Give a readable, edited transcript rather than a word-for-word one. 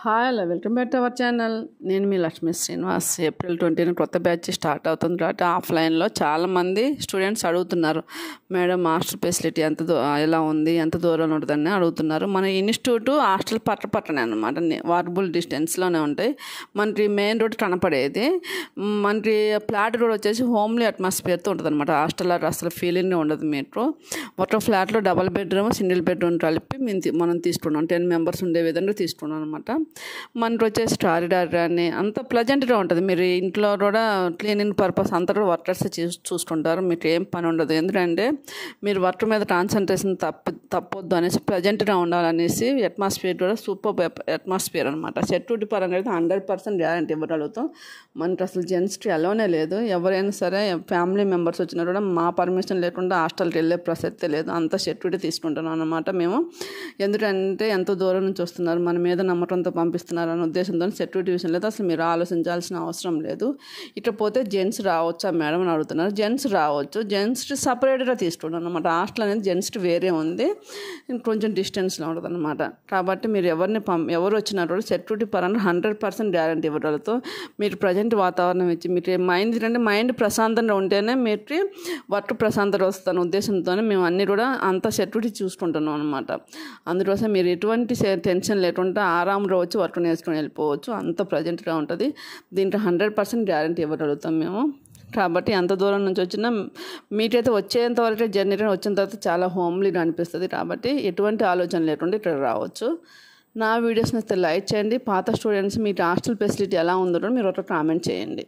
Hi hello welcome back to our channel. నేను మీ Lakshmi Srinivas. April 20 కొత్త batch start అవుతుంది కాబట్టి ఆఫ్లైన్లో చాలామంది స్టూడెంట్స్ అడుగుతున్నారు, మేడం హాస్టల్ ఫెసిలిటీ ఎలా ఉంది, ఎంత దూరంలో ఉంటుందని అడుగుతున్నారు. మన ఇన్స్టిట్యూట్ హాస్టల్ పక్కనే అనమాట, వాకబుల్ డిస్టెన్స్లోనే ఉంటాయి. మనకి మెయిన్ రోడ్ కనపడేది, మనకి ఫ్లాట్ రోడ్ వచ్చేసి హోమ్లీ అట్మాస్ఫియర్తో ఉంటుంది అనమాట. హాస్టల్ అసలు ఫీలింగ్ ఉండదు. మీరు ఒక ఫ్లాట్లో డబల్ బెడ్రూమ్ సింగిల్ బెడ్రూమ్ కలిపి మనం తీసుకున్నాం. 10 మెంబర్స్ ఉండే విధంగా తీసుకున్నాం అనమాట. మనకు వచ్చేసి కారిడార్ అని అంత ప్లెజెంట్గా ఉంటుంది. మీరు ఇంట్లో కూడా క్లీనింగ్ పర్పస్ అంతా కూడా వర్కర్స్ చూసుకుంటారు. మీకు ఏం పని ఉండదు. ఎందుకంటే మీరు వర్క్ మీద కాన్సన్ట్రేషన్ తప్పొద్దు అనేసి ప్లెజెంట్గా ఉండాలనేసి అట్మాస్ఫియర్ కూడా సూపర్ అట్మాస్ఫియర్ అనమాట. సెక్యూరిటీ పరంగా అయితే 100% గ్యారెంటీ ఇవ్వగలుగుతాం. మనకి అసలు జెంట్స్కి అలోనే లేదు. ఎవరైనా సరే ఫ్యామిలీ మెంబర్స్ వచ్చినా కూడా మా పర్మిషన్ లేకుండా హాస్టల్కి వెళ్ళే ప్రసక్తే లేదు. అంత సెక్యూరిటీ తీసుకుంటున్నాం అనమాట మేము. ఎందుకంటే ఎంతో దూరం నుంచి వస్తున్నారు, మన మీద నమ్మకంతో పంపిస్తున్నారు అనే ఉద్దేశంతో సెక్యూరిటీ విషయం లేదు. అసలు మీరు ఆలోచించాల్సిన అవసరం లేదు. ఇకపోతే జెంట్స్ రావచ్చా మేడం అని అడుగుతున్నారు. జెంట్స్ రావచ్చు, జెంట్స్కి సపరేట్గా తీసుకుంటాం అనమాట. హాస్టల్ అనేది జెంట్స్కి వేరే ఉంది, కొంచెం డిస్టెన్స్లో ఉంటుంది అనమాట. కాబట్టి మీరు ఎవరు వచ్చినా కూడా సెక్యూరిటీ పరంగా 100% గ్యారెంటీ ఇవ్వడంతో మీరు ప్రజెంట్ వాతావరణం ఇచ్చి మీకు మైండ్ ప్రశాంతంగా ఉంటేనే మీకు వర్క్ ప్రశాంతత వస్తున్న ఉద్దేశంతోనే మేము అన్నీ కూడా అంత సెక్యూరిటీ చూసుకుంటున్నాం అనమాట. అందుకోసం మీరు ఎటువంటి టెన్షన్ లేకుండా ఆరాంలో వచ్చి వర్క్ నేర్చుకొని వెళ్ళిపోవచ్చు. అంత ప్రజెంట్గా ఉంటుంది. దీంట్లో 100% గ్యారెంటీ ఇవ్వగలుగుతాం మేము. కాబట్టి ఎంత దూరం నుంచి వచ్చినా మీకైతే వచ్చేంత వరకు జర్నీ వచ్చిన తర్వాత చాలా హోమ్లీగా అనిపిస్తుంది. కాబట్టి ఎటువంటి ఆలోచన లేకుండా ఇక్కడ రావచ్చు. నా వీడియోస్ నచ్చితే లైక్ చేయండి. పాత స్టూడెంట్స్ మీ హాస్టల్ ఫెసిలిటీ ఎలా ఉందో మీరు ఒక కామెంట్ చేయండి.